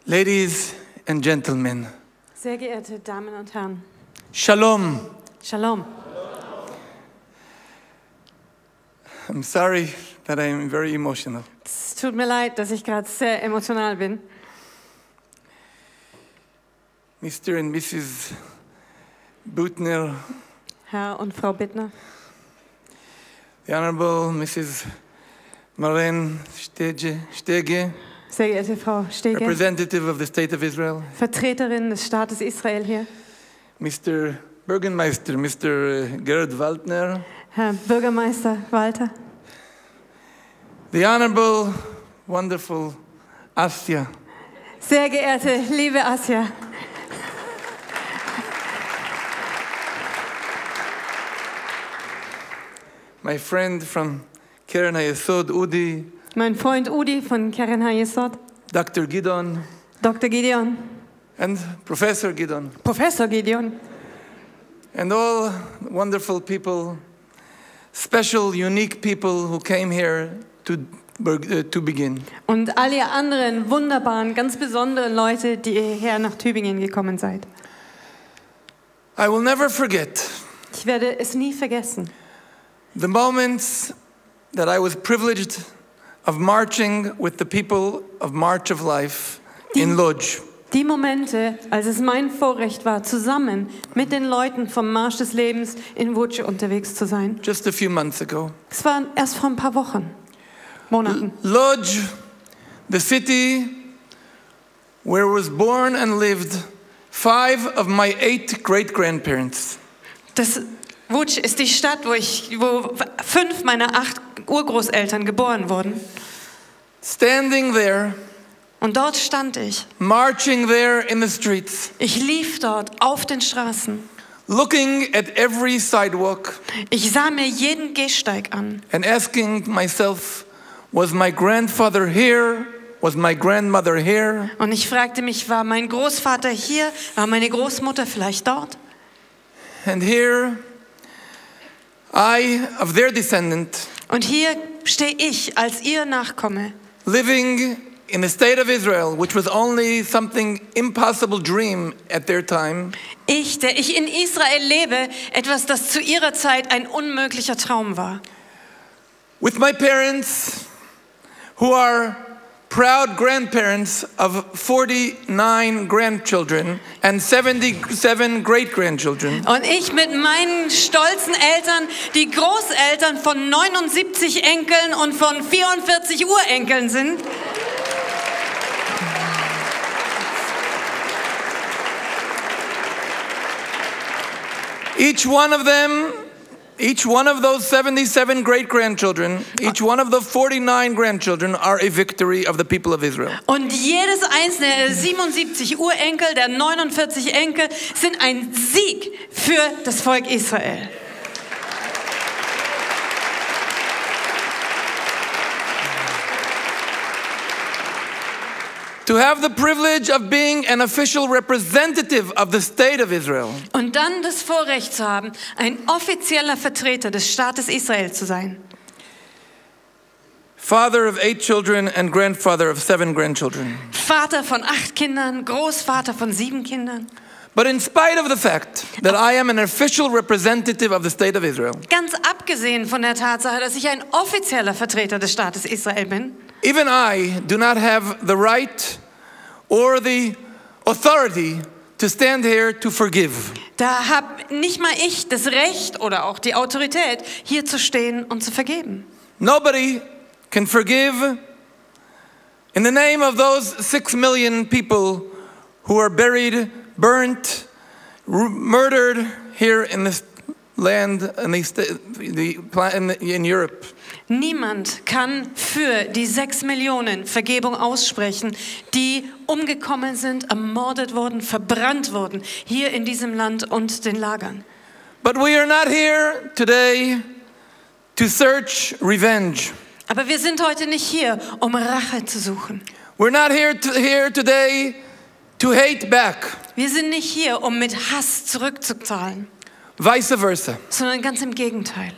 Ladies and gentlemen, Sehr geehrte Damen und Herren, Shalom. Shalom. I'm sorry that I'm very emotional. Es tut mir leid, dass ich gerade sehr emotional bin. Mr. and Mrs. Butner, Herr und Frau Bittner, the Honorable Mrs. Maren Stege, sehr geehrte Frau Stege, representative of the State of Israel, Vertreterin des Staates Israel hier, Mr. Bürgermeister, Mr. Gerhard Waldner, Herr Bürgermeister Walter, the Honorable, wonderful Asya, sehr geehrte liebe Asya, my friend from Keren HaYesod, Udi, mein Freund Udi von Keren HaYesod, Dr. Gidon, Dr. Gideon, and Professor Gidon, Professor Gideon and all wonderful people, special, unique people who came here to begin. und all ihr anderen wunderbaren, ganz besonderen Leute, die hierher nach Tübingen gekommen seid. I will never forget Ich werde es nie vergessen. the moments that I was privileged of marching with the people of March of Life in Lodz. Die Momente, als es mein Vorrecht war, zusammen mit den Leuten vom Marsch des Lebens in Łódź unterwegs zu sein. Just a few months ago. Es war erst vor ein paar Wochen, Monaten. Lodz, the city where was born and lived 5 of my 8 great-grandparents. Łódź ist die Stadt, wo 5 meiner 8 Urgroßeltern geboren wurden. Standing there, Und dort stand ich. marching there in the streets, Ich lief dort auf den Straßen. looking at every sidewalk Ich sah mir jeden Gehsteig an. and asking myself, was my grandfather here? Was my grandmother here? Und ich fragte mich, war mein Großvater hier? War meine Großmutter vielleicht dort? And here, I, of their descendant, Und hier stehe ich als ihr Nachkomme. living in the state of Israel, which was only something impossible dream at their time, Ich, der ich in Israel lebe, etwas, das zu ihrer Zeit ein unmöglicher Traum war. with my parents, who are proud grandparents of 49 grandchildren and 77 great-grandchildren. Und ich mit meinen stolzen Eltern, die Großeltern von 79 Enkeln und von 44 Urenkeln sind. Each one of those 77 great-grandchildren, each one of the 49 grandchildren are a victory of the people of Israel. Und jedes einzelne der 77 Urenkel, der 49 Enkel sind ein Sieg für das Volk Israel. To have the privilege of being an official representative of the state of Israel. Und dann das Vorrecht zu haben, ein offizieller Vertreter des Staates Israel zu sein. Father of 8 children and grandfather of 7 grandchildren. Vater von 8 Kindern, Großvater von 7 Kindern. But in spite of the fact that I am an official representative of the state of Israel, Ganz abgesehen von der Tatsache, dass ich ein offizieller Vertreter des Staates Israel bin, even I do not have the right or the authority to stand here to forgive. da habe nicht mal ich das Recht oder auch die Autorität, hier zu stehen und zu vergeben. Nobody can forgive in the name of those 6 million people who are buried, burnt, murdered here in this land in Europe. Niemand kann für die 6 Millionen Vergebung aussprechen, die umgekommen sind, ermordet wurden, verbrannt wurden, hier in diesem Land und den Lagern. But we are not here today to search revenge. Aber wir sind heute nicht hier, um Rache zu suchen. We're not here today to hate back. Wir sind nicht hier, um mit Hass zurückzuzahlen, Vice versa. sondern ganz im Gegenteil.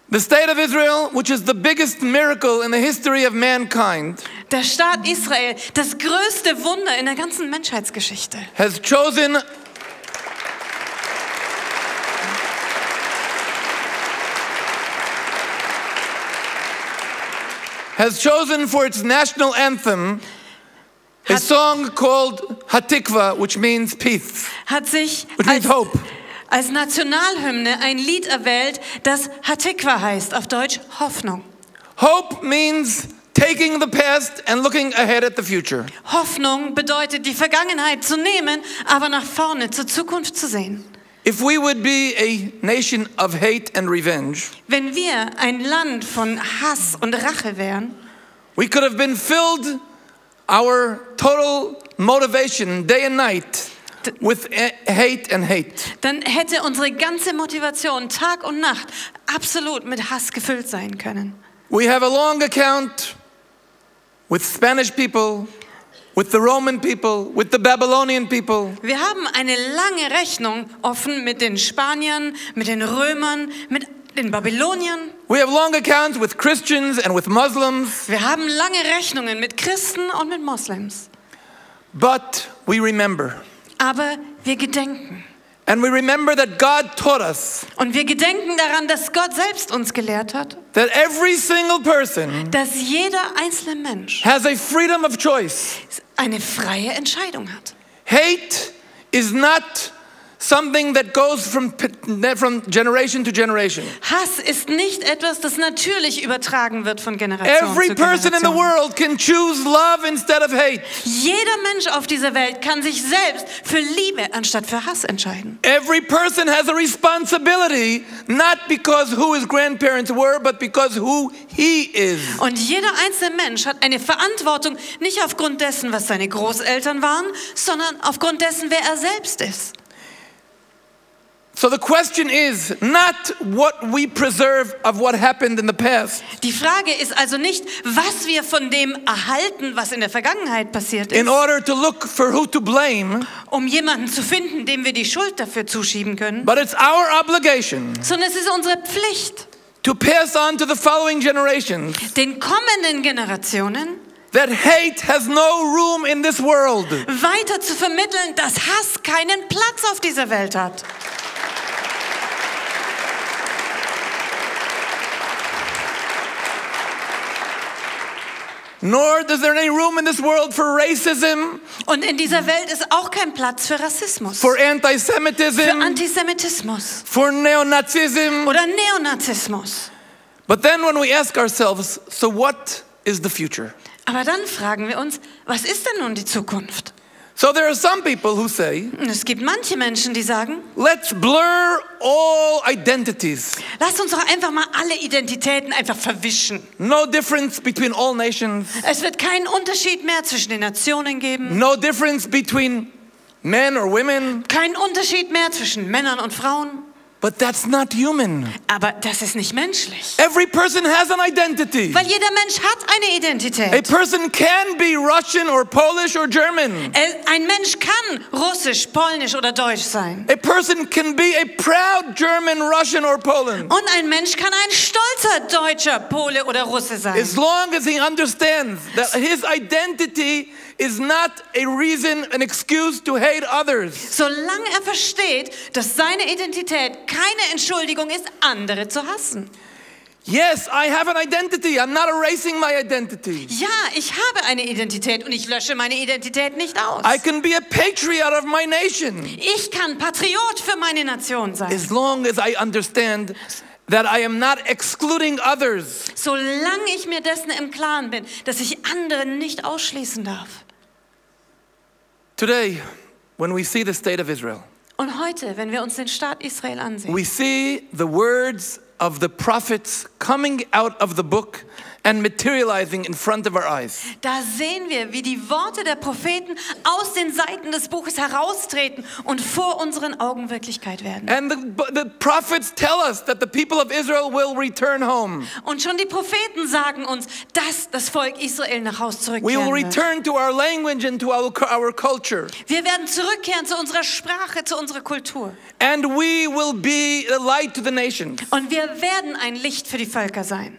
The state of Israel, which is the biggest miracle in the history of mankind, Der Staat Israel, das größte Wunder in der ganzen Menschheitsgeschichte, has chosen for its national anthem a song called Hatikva, which means peace, which means hope. Als Nationalhymne ein Lied erwählt, das Hatikva heißt, auf Deutsch Hoffnung. Hope means taking the past and looking ahead at the future. Hoffnung bedeutet, die Vergangenheit zu nehmen, aber nach vorne, zur Zukunft zu sehen. If we would be a nation of hate and revenge, wenn wir ein Land von Hass und Rache wären, we could have been filled our total motivation day and night with hate and hate. Dann hätte unsere ganze Motivation Tag und Nacht absolut mit Hass gefüllt sein können. We have a long account with Spanish people, with the Roman people, with the Babylonian people. Wir haben eine lange Rechnung offen mit den Spaniern, mit den Römern, mit den Babyloniern. We have long accounts with Christians and with Muslims. Wir haben lange Rechnungen mit Christen und mit Moslems. But we remember. Aber wir gedenken. And we remember that God taught us. Und wir gedenken daran, dass Gott selbst uns gelehrt hat. That every single person dass jeder einzelne Mensch has a freedom of choice. Eine freie Entscheidung hat. Hate is not something that goes from generation to generation. Hass ist nicht etwas, das natürlich übertragen wird von Generation Every zu Generation. person in the world can choose love instead of hate. Jeder Mensch auf dieser Welt kann sich selbst für Liebe anstatt für Hass entscheiden. Every person has a responsibility, not because who his grandparents were, but because who he is. Und jeder einzelne Mensch hat eine Verantwortung, nicht aufgrund dessen, was seine Großeltern waren, sondern aufgrund dessen, wer er selbst ist. So the question is not what we preserve of what happened in the past. Die Frage ist also nicht, was wir von dem erhalten, was in der Vergangenheit passiert ist. In order to look for who to blame, jemanden zu finden, dem wir die Schuld dafür zuschieben können. But it's our obligation. Sondern es ist unsere Pflicht. To pass on to the following generations. Den kommenden Generationen. That hate has no room in this world. Weiter zu vermitteln, dass Hass keinen Platz auf dieser Welt hat. Nor is there any room in this world for racism. Und in dieser Welt ist auch kein Platz für Rassismus. For antisemitism. Für Antisemitismus. For neonazism. Oder Neonazismus. But then when we ask ourselves, so what is the future? Aber dann fragen wir uns, was ist denn nun die Zukunft? So there are some people who say, und es gibt manche Menschen, die sagen, let's blur all identities. Lass uns doch einfach mal alle Identitäten einfach verwischen. No difference between all nations. Es wird keinen Unterschied mehr zwischen den Nationen geben. No difference between men or women. Kein Unterschied mehr zwischen Männern und Frauen. But that's not human. Aber das ist nicht menschlich. Every person has an identity. Weil jeder Mensch hat eine Identität. A person can be Russian or Polish or German. Ein Mensch kann russisch, polnisch oder deutsch sein. A person can be a proud German, Russian or Poland. Und ein Mensch kann ein stolzer Deutscher, Pole oder Russe sein. As long as he understands that his identity is not a reason, an excuse to hate others. Solange er versteht, dass seine Identität keine Entschuldigung ist, andere zu hassen. Yes, I have an identity. I'm not erasing my identity. Ja, ich habe eine Identität und ich lösche meine Identität nicht aus. I can be a patriot of my nation. Ich kann Patriot für meine Nation sein. As long as I understand that I am not excluding others. Solange ich mir dessen im Klaren bin, dass ich andere nicht ausschließen darf. Today, when we see the state of Israel, und heute, wenn wir uns den Staat Israel ansehen, we see the words of the prophets coming out of the book and materializing in front of our eyes. Da sehen wir, wie die Worte der Propheten aus den Seiten des Buches heraustreten und vor unseren Augen Wirklichkeit werden. And the prophets tell us that the people of Israel will return home. Und schon die Propheten sagen uns, dass das Volk Israel nach Haus We will zurückkehren wird. return to our language and to our culture. Wir werden zurückkehren zu unserer Sprache, zu unserer Kultur. And we will be a light to the nations. Und wir werden ein Licht für die Völker sein.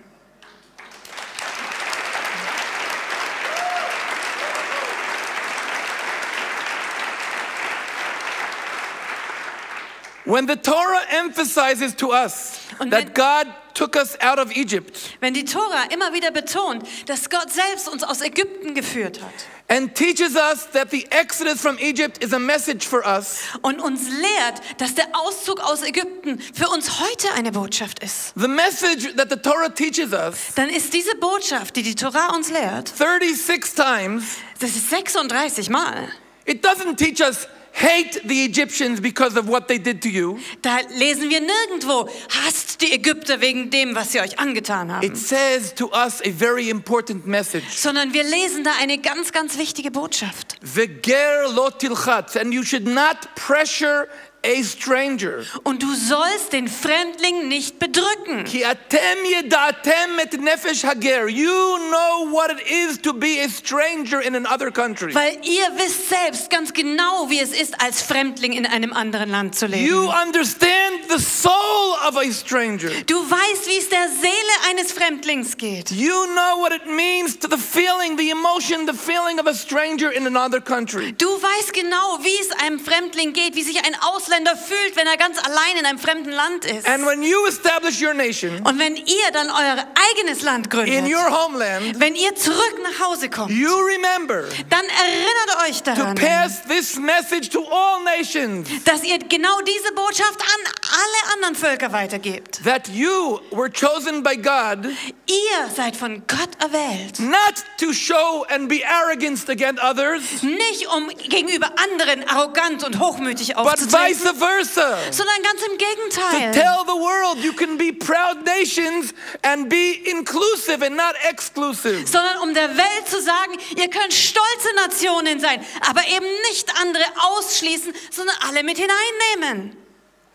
When the Torah emphasizes to us that God took us out of Egypt Wenn die Tora immer wieder betont, dass Gott selbst uns aus Ägypten geführt hat and teaches us that the exodus from Egypt is a message for us, und uns lehrt, dass der Auszug aus Ägypten für uns heute eine Botschaft ist, the message that the Torah teaches us dann ist diese Botschaft, die die Tora uns lehrt, 36 times, das ist 36 Mal. it doesn't teach us hate the Egyptians because of what they did to you. Da lesen wir nirgendwo, hasst die Ägypter wegen dem, was sie euch angetan haben. It says to us a very important message. Sondern wir lesen da eine ganz, ganz wichtige Botschaft. Veger lo tilchatz, and you should not pressure a stranger. Und du sollst den Fremdling nicht bedrücken. Ki atem yedatem et nefesh hager. You know what it is to be a stranger in another country. Weil ihr wisst selbst ganz genau, wie es ist, als Fremdling in einem anderen Land zu leben. You understand the soul of a stranger. Du weißt, wie es der Seele eines Fremdlings geht. You know what it means to the feeling, the emotion, the feeling of a stranger in another country. Du weißt genau, wie es einem Fremdling geht, wie sich ein Ausländer fühlt, wenn er ganz allein in einem fremden Land ist. And when you establish your nation Und wenn ihr dann euer eigenes Land gründet, in your homeland, wenn ihr zurück nach Hause kommt, you remember dann erinnert euch to daran, pass this message to all nations, dass ihr genau diese Botschaft an alle anderen Völker weitergebt. that you were chosen by God Ihr seid von Gott erwählt. not to show and be arrogant against others, Nicht um gegenüber anderen arrogant und hochmütig but aufzutreten, vice versa. sondern ganz im To Gegenteil. tell the world you can be proud nations and be inclusive and not exclusive. Sondern um der Welt zu sagen, ihr könnt stolze Nationen sein, aber eben nicht andere ausschließen, sondern alle mit hineinnehmen.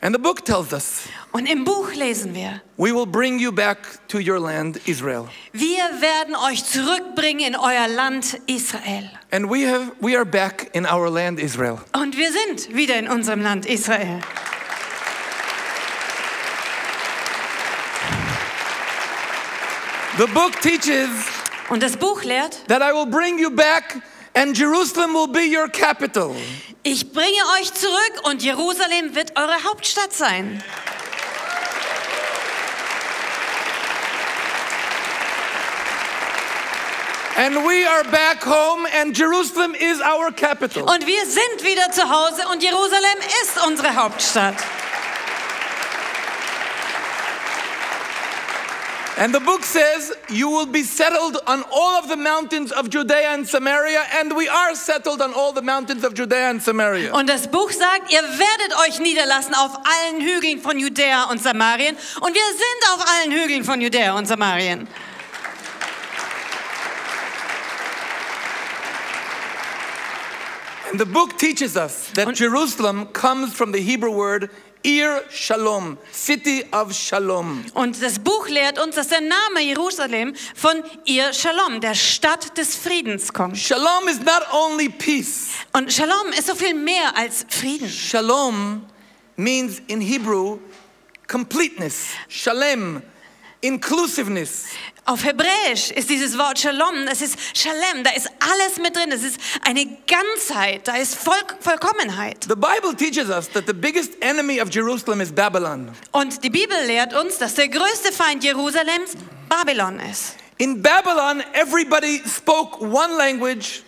And the book tells us, Und im Buch lesen wir, we will bring you back to your land, Israel. wir werden euch zurückbringen in euer Land Israel. And we are back in our land, Israel. Und wir sind wieder in unserem Land Israel. The book teaches Und das Buch lehrt, that I will bring you back and Jerusalem will be your capital. ich bringe euch zurück und Jerusalem wird eure Hauptstadt sein. And we are back home and Jerusalem is our capital. Und wir sind wieder zu Hause und Jerusalem ist unsere Hauptstadt. And the book says you will be settled on all of the mountains of Judea and Samaria, and we are settled on all the mountains of Judea and Samaria. Und das Buch sagt, ihr werdet euch niederlassen auf allen Hügeln von Judäa und Samarien. Und wir sind auf allen Hügeln von Judäa und Samarien. And the book teaches us that Jerusalem comes from the Hebrew word Ir Shalom, city of Shalom. Und das Buch lehrt uns, dass der Name Jerusalem von Ir Shalom, der Stadt des Friedens, kommt. Shalom is not only peace. Und Shalom ist so viel mehr als Frieden. Shalom means in Hebrew completeness. Shalem, inclusiveness. Auf Hebräisch ist dieses Wort Shalom, das ist Shalem, da ist alles mit drin, das ist eine Ganzheit, da ist Vollkommenheit. The Bible teaches us that the biggest enemy of Jerusalem is Babylon. Und die Bibel lehrt uns, dass der größte Feind Jerusalems Babylon ist. In Babylon, everybody spoke one language.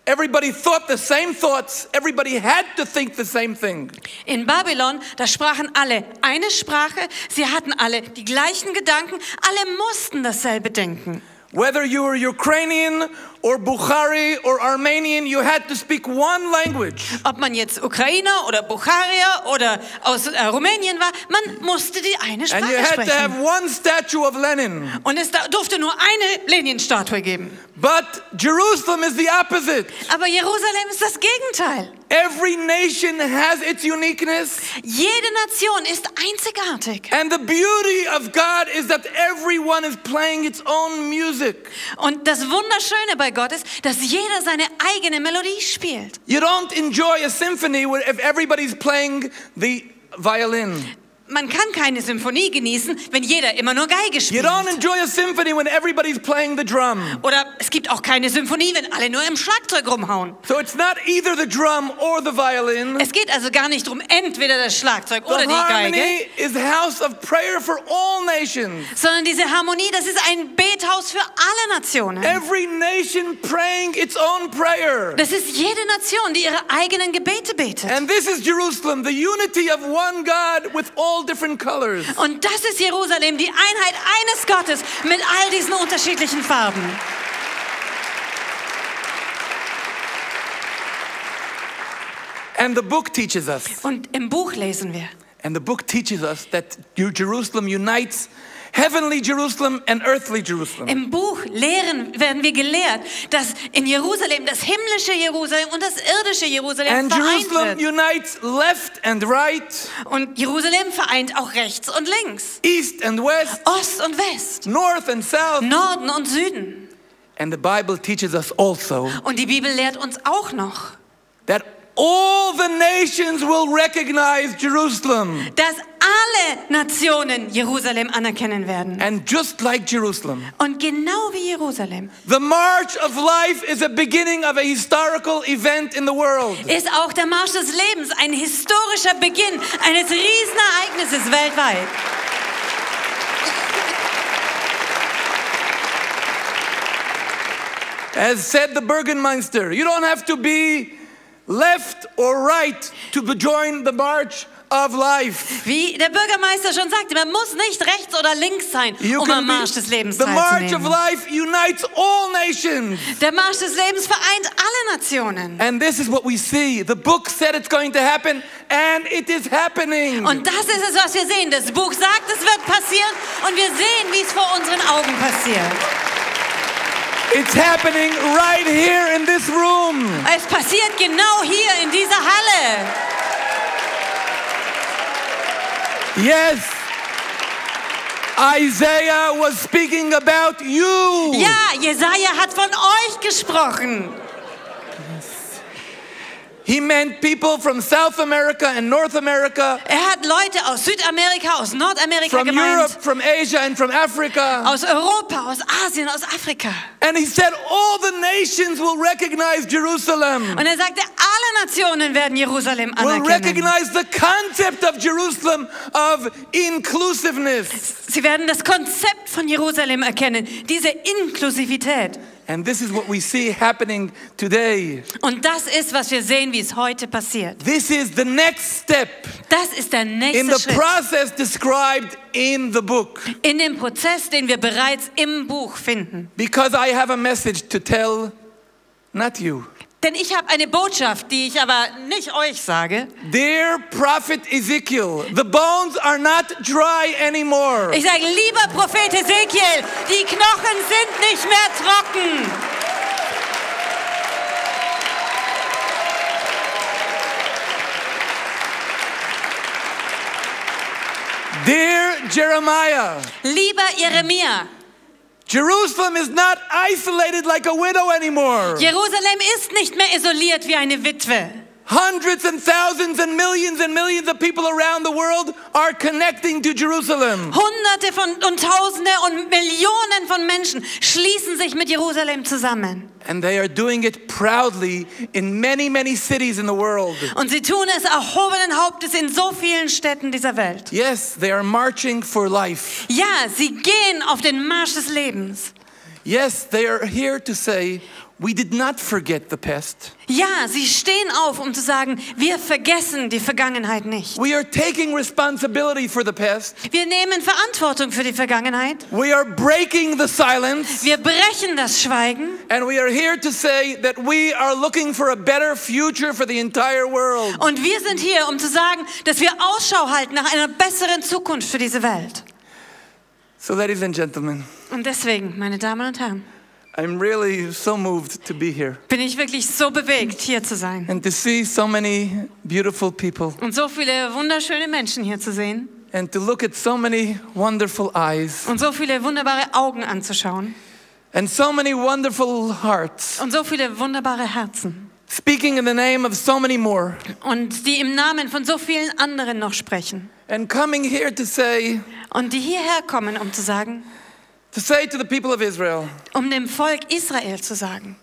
Everybody thought the same thoughts. Everybody had to think the same thing. In Babylon, da sprachen alle eine Sprache, sie hatten alle die gleichen Gedanken, alle mussten dasselbe denken. Whether you were Ukrainian or Bukhari or Armenian, you had to speak one language. Ob man jetzt Ukrainer oder Bukharier oder aus Rumänien war, man musste die eine And you Sprache had to have sprechen. one statue of Lenin. Und es durfte nur eine Lenin-Statue geben. But Jerusalem is the opposite. Aber Jerusalem ist das Gegenteil. Every nation has its uniqueness. Jede Nation ist einzigartig. And the beauty of God is that everyone is playing its own music. Und das Wunderschöne bei Gott ist, dass jeder seine eigene Melodie spielt. You don't enjoy a symphony if everybody's playing the violin. man kann keine Symphonie genießen, wenn jeder immer nur Geige You spielt. don't enjoy a symphony when everybody's playing the drum. Oder es gibt auch keine Symphonie, wenn alle nur im Schlagzeug rumhauen. So it's not either the drum or the violin. Es geht also gar nicht darum, entweder das Schlagzeug oder The die Geige, harmony is the house of prayer for all nations. sondern diese Harmonie, das ist ein Bethaus für alle Nationen. Every nation praying its own prayer. Das ist jede Nation, die ihre eigenen Gebete betet. And this is Jerusalem, the unity of one God with all different colors. Und das ist Jerusalem, die Einheit eines Gottes mit all diesen unterschiedlichen Farben. And the book teaches us. Und im Buch lesen wir. And the book teaches us that Jerusalem unites heavenly Jerusalem and earthly Jerusalem. Im Buch werden wir gelehrt, dass in Jerusalem das himmlische Jerusalem und das irdische Jerusalem And vereint Jerusalem wird. unites left and right, Und Jerusalem vereint auch rechts und links, east and west, Ost und West, north and south. Norden und Süden. And the Bible teaches us also Und die Bibel lehrt uns auch noch, that all the nations will recognize Jerusalem. dass alle Nationen Jerusalem anerkennen werden. And just like Jerusalem, Und genau wie Jerusalem the March of life is a beginning of a historical event in the world. ist auch der Marsch des Lebens ein historischer Beginn eines Riesenereignisses weltweit. As said the Burgenmeister, you don't have to be left or right to join the march of life. Wie der Bürgermeister schon sagte, man muss nicht rechts oder links sein, You um can am be- Marsch des Lebens the march of teilzunehmen. life unites all nations. Der Marsch des Lebens vereint alle Nationen. And this is what we see. The book said it's going to happen, and it is happening. Und das ist es, was wir sehen. Das Buch sagt, es wird passieren und wir sehen, wie es vor unseren Augen passiert. It's happening right here in this room. Es passiert genau hier in dieser Halle. Yes. Isaiah was speaking about you. Ja, Jesaja hat von euch gesprochen. He meant people from South America and North America, Hat Leute aus Südamerika, aus Nordamerika from gemeint, Europe, from Asia, and from Africa. aus Europa, aus Asien, aus Afrika. And he said all the nations will recognize Jerusalem, Und er sagte, alle Nationen werden Jerusalem will anerkennen. recognize the concept of Jerusalem of inclusiveness. Sie werden das Konzept von Jerusalem erkennen, diese Inklusivität. And this is what we see happening today. Und das ist, was wir sehen, wie es heute passiert. This is the next step Das ist der in nächste the Schritt process described in the book. in dem Prozess, den wir bereits im Buch finden. Because I have a message to tell, not you. Denn ich habe eine Botschaft, die ich aber nicht euch sage. Dear prophet Ezekiel, the bones are not dry anymore. Ich sage, lieber Prophet Ezekiel, die Knochen sind nicht mehr trocken. Dear Jeremiah, Lieber Jeremia, Jerusalem is not isolated like a widow anymore. Jerusalem ist nicht mehr isoliert wie eine Witwe. Hundreds and thousands and millions of people around the world are connecting to Jerusalem. Hunderte und Tausende und Millionen von Menschen schließen sich mit Jerusalem zusammen. And they are doing it proudly in many, many cities in the world. Und sie tun es erhobenen Hauptes in so vielen Städten dieser Welt. Yes, they are marching for life. Ja, sie gehen auf den Marsch des Lebens. Yes, they are here to say, we did not forget the past. Ja, sie stehen auf, um zu sagen, wir vergessen die Vergangenheit nicht. We are taking responsibility for the past. Wir nehmen Verantwortung für die Vergangenheit. We are breaking the silence. Wir brechen das Schweigen. And we are here to say that we are looking for a better future for the entire world. Und wir sind hier, um zu sagen, dass wir Ausschau halten nach einer besseren Zukunft für diese Welt. So, ladies and gentlemen, Und deswegen, meine Damen und Herren, I'm really so moved to be here bin ich wirklich so bewegt, hier zu sein. and to see so many beautiful people Und so viele wunderschöne Menschen hier zu sehen. and to look at so many wonderful eyes Und so viele wunderbare Augen anzuschauen. and so many wonderful hearts. Und so viele wunderbare Herzen. speaking in the name of so many more. Und die im Namen von so vielen anderen noch sprechen. And coming here to say, Und die hierher kommen, um zu sagen, to say to the people of Israel, um dem Volk Israel zu sagen,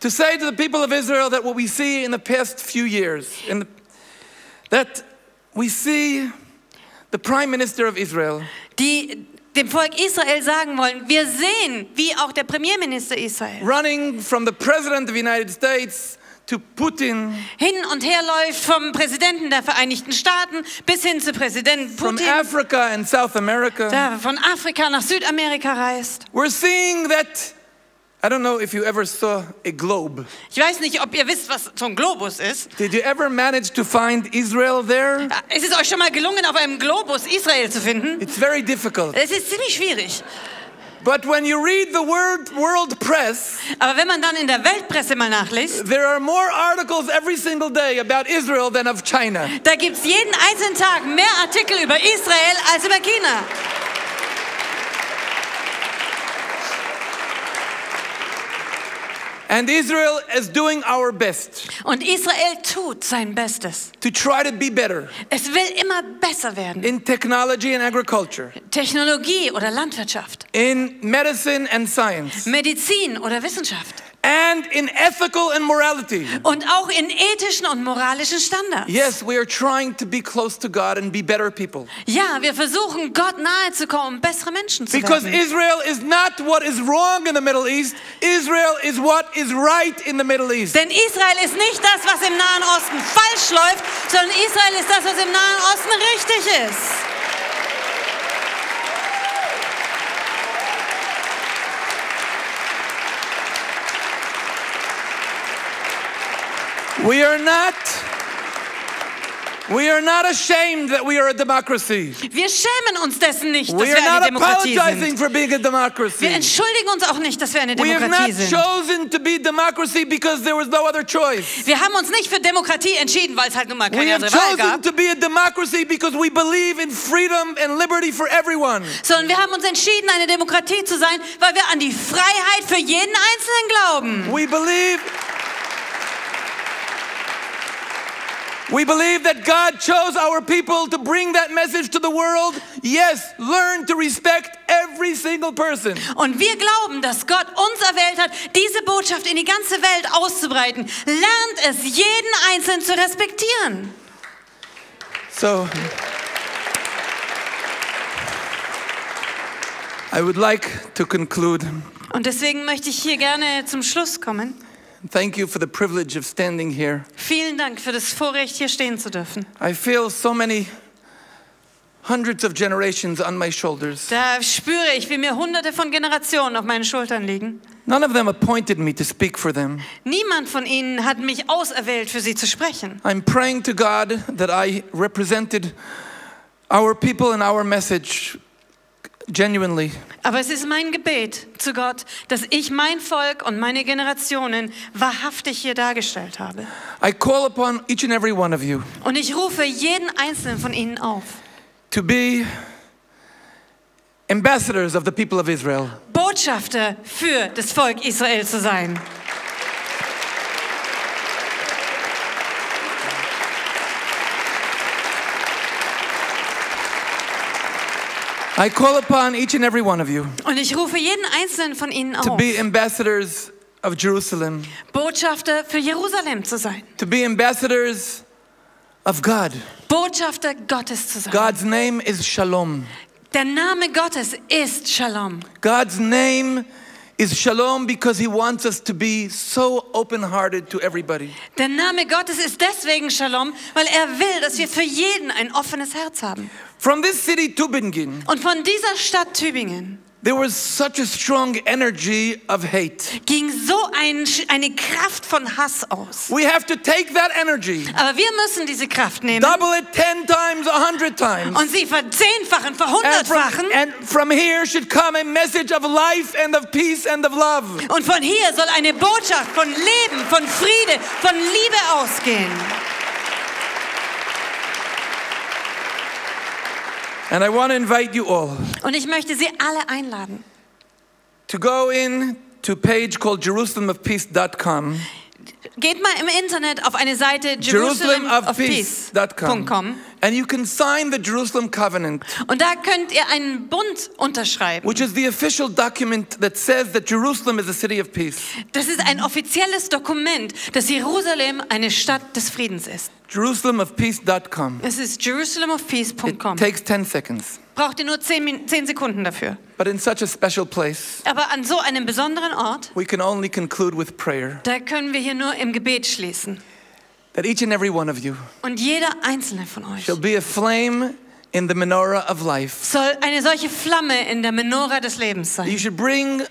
to say to the people of Israel that what we see in the past few years, that we see the Prime Minister of Israel, die dem Volk Israel sagen wollen, wir sehen, wie auch der Premierminister Israel running from the President of the United States to Putin, hin und her läuft vom Präsidenten der Vereinigten Staaten bis hin zu Präsident from Putin, Africa and South America. der von Afrika nach Südamerika reist. We're seeing that, I don't know if you ever saw a globe. Ich weiß nicht, ob ihr wisst, was so ein Globus ist. Did you ever manage to find Israel there? Ist es euch schon mal gelungen, auf einem Globus Israel zu finden? It's very difficult. Es ist ziemlich schwierig. But when you read the world press, Aber wenn man dann in der Weltpresse mal nachliest, there are more articles every single day about Israel than of China. da gibt es jeden einzelnen Tag mehr Artikel über Israel als über China. And Israel is doing our best Und Israel tut sein Bestes. to try to be better Es will immer besser werden. in technology and agriculture, Technologie oder Landwirtschaft, in medicine and science, Medizin oder Wissenschaft and in ethical and morality. und auch in ethischen und moralischen Standards. Yes, we are trying to be close to God and be better people. Ja, wir versuchen Gott nahe zu kommen, bessere Menschen zu Because werden. Israel is not what is wrong in the Middle East. Israel is what is right in the Middle East. Denn Israel ist nicht das, was im Nahen Osten falsch läuft, sondern Israel ist das, was im Nahen Osten richtig ist. We are not ashamed that we are a democracy. Wir schämen uns dessen nicht, dass We wir are eine not Demokratie apologizing sind. for being a Wir democracy. entschuldigen uns auch nicht, dass wir eine We have Demokratie not sind. chosen to be democracy because there was no other choice. Wir haben uns nicht für Demokratie entschieden, weil es halt nun mal We keine have andere Wahl chosen gab, to be a democracy because we believe in freedom and liberty for everyone. sondern wir haben uns entschieden, eine Demokratie zu sein, weil wir an die Freiheit für jeden Einzelnen glauben. We believe that God chose our people to bring that message to the world. Yes, learn to respect every single person. Und wir glauben, dass Gott uns erwählt hat, diese Botschaft in die ganze Welt auszubreiten. Lernt es, jeden Einzelnen zu respektieren. So, I would like to conclude. Und deswegen möchte ich hier gerne zum Schluss kommen. Thank you for the privilege of standing here. Vielen Dank für das Vorrecht, hier stehen zu dürfen. I feel so many hundreds of generations on my shoulders. Da spüre ich, wie mir Hunderte von Generationen auf meinen Schultern liegen. None of them appointed me to speak for them. Niemand von ihnen hat mich auserwählt, für sie zu sprechen. I'm praying to God that I represented our people and our message genuinely. Aber es ist mein Gebet zu Gott, dass ich mein Volk und meine Generationen wahrhaftig hier dargestellt habe. I call upon each and every one of you Und ich rufe jeden einzelnen von ihnen auf, to be ambassadors of the people of Israel. Botschafter für das Volk Israel zu sein. I call upon each and every one of you Und ich rufe jeden einzelnen von ihnen to auf, be ambassadors of Jerusalem, Botschafter für Jerusalem zu sein, to be ambassadors of God. Botschafter Gottes zu sein. God's name is Shalom. Der Name Gottes ist Shalom. God's name is Shalom because he wants us to be so open-hearted to everybody. Der Name Gottes ist deswegen Shalom, weil er will, dass wir für jeden ein offenes Herz haben. From this city, Tübingen, Und von dieser Stadt Tübingen there was such a strong energy of hate. ging so eine Kraft von Hass aus. We have to take that energy, Aber wir müssen diese Kraft nehmen double it 10 times, 100 times. und sie verzehnfachen, verhundertfachen. And from here should come a message of life and of peace and of love. Und von hier soll eine Botschaft von Leben, von Friede, von Liebe ausgehen. And I want to invite you all Und ich möchte Sie alle einladen, to go in to a page called jerusalemofpeace.com. Geht mal im Internet auf eine Seite jerusalemofpeace.com and you can sign the Jerusalem Covenant, und da könnt ihr einen Bund unterschreiben. which is the official document that says that Jerusalem is a city of peace. Das ist ein offizielles Dokument, dass Jerusalem eine Stadt des Friedens ist. jerusalemofpeace.com. Es ist It jerusalemofpeace.com. takes 10 seconds. Braucht ihr nur 10 Sekunden dafür. But in such a special place, Aber an so einem besonderen Ort, we can only conclude with prayer da können wir hier nur im Gebet schließen. that each and every one of you Und jeder einzelne von euch shall be a flame in the menorah of life. soll eine solche Flamme in der Menora des Lebens You sein. should bring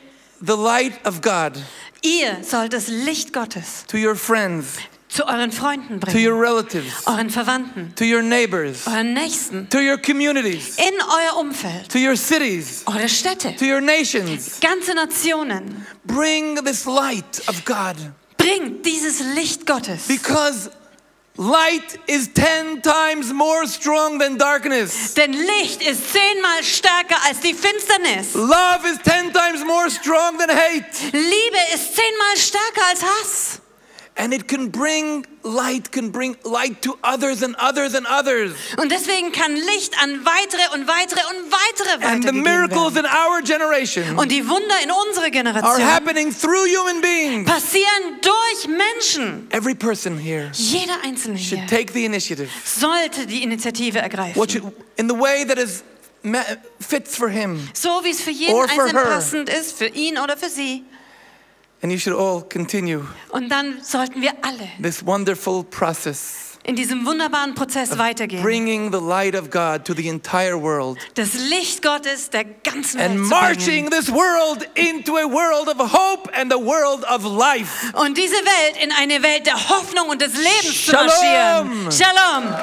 the light of God Ihr sollt das Licht Gottes to your friends, zu euren Freunden to your bringen, relatives, euren Verwandten, to your neighbors, euren Nächsten, to your communities, in euer Umfeld, to your cities, eure Städte, to your nations. ganze Nationen. Bring this light of God, Bringt dieses Licht Gottes. because light is 10 times more strong than darkness. Denn Licht ist 10-mal stärker als die Finsternis. Love is 10 times more strong than hate. Liebe ist 10-mal stärker als Hass. And it can bring light to others and others and others. Und deswegen kann Licht an weitere und weitere und weitere And the weitergegeben miracles werden. in our generation Und die Wunder in unserer are Generation happening through human beings. passieren durch Menschen. Every person here Jeder Einzelne hier should take the initiative. sollte die Initiative ergreifen. In the way that is fits for him. So wie es für jeden Or for Einzelnen her. passend ist, für ihn oder für sie. And you should all continue Und dann sollten wir alle this wonderful process in diesem wunderbaren Prozess weitergehen. bringing the light of God to the entire world Das Licht Gottes der ganzen Welt and zu marching bringen. this world into a world of hope and a world of life. Und diese Welt in eine Welt der Hoffnung und des Lebens Shalom. zu marschieren. Shalom.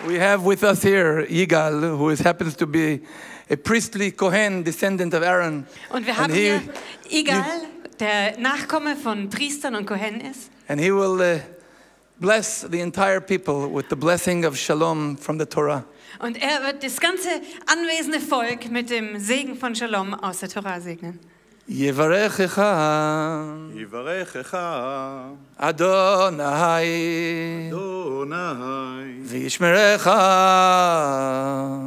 We have with us here Yigal, who happens to be a priestly Kohen, descendant of Aaron. Und wir haben hier Igal, der Nachkomme von Priestern und Kohen ist. And he will bless the entire people with the blessing of shalom from the Torah. Und er wird das ganze anwesende Volk mit dem Segen von Shalom aus der Torah segnen. Yevarechecha יברכך Adonai אדוני v'yishmerecha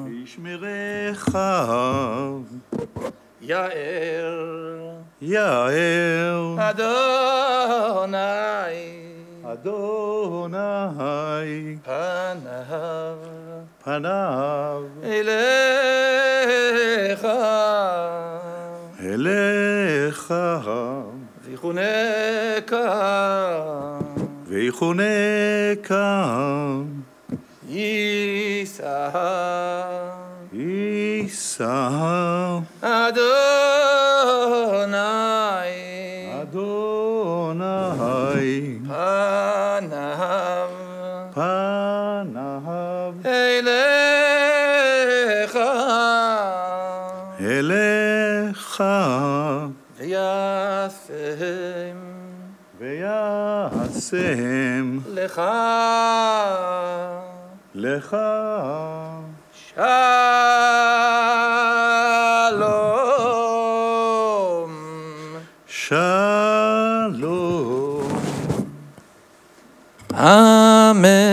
וישמרך Yael יאר Adonai אדוני panav פניו elecha אליך vichuneka ויחונקה Yisa יישא Adonai אדוני panav פניו elecha אליך v'yasem ויעשם lecha לך shalom. שלום. Amen.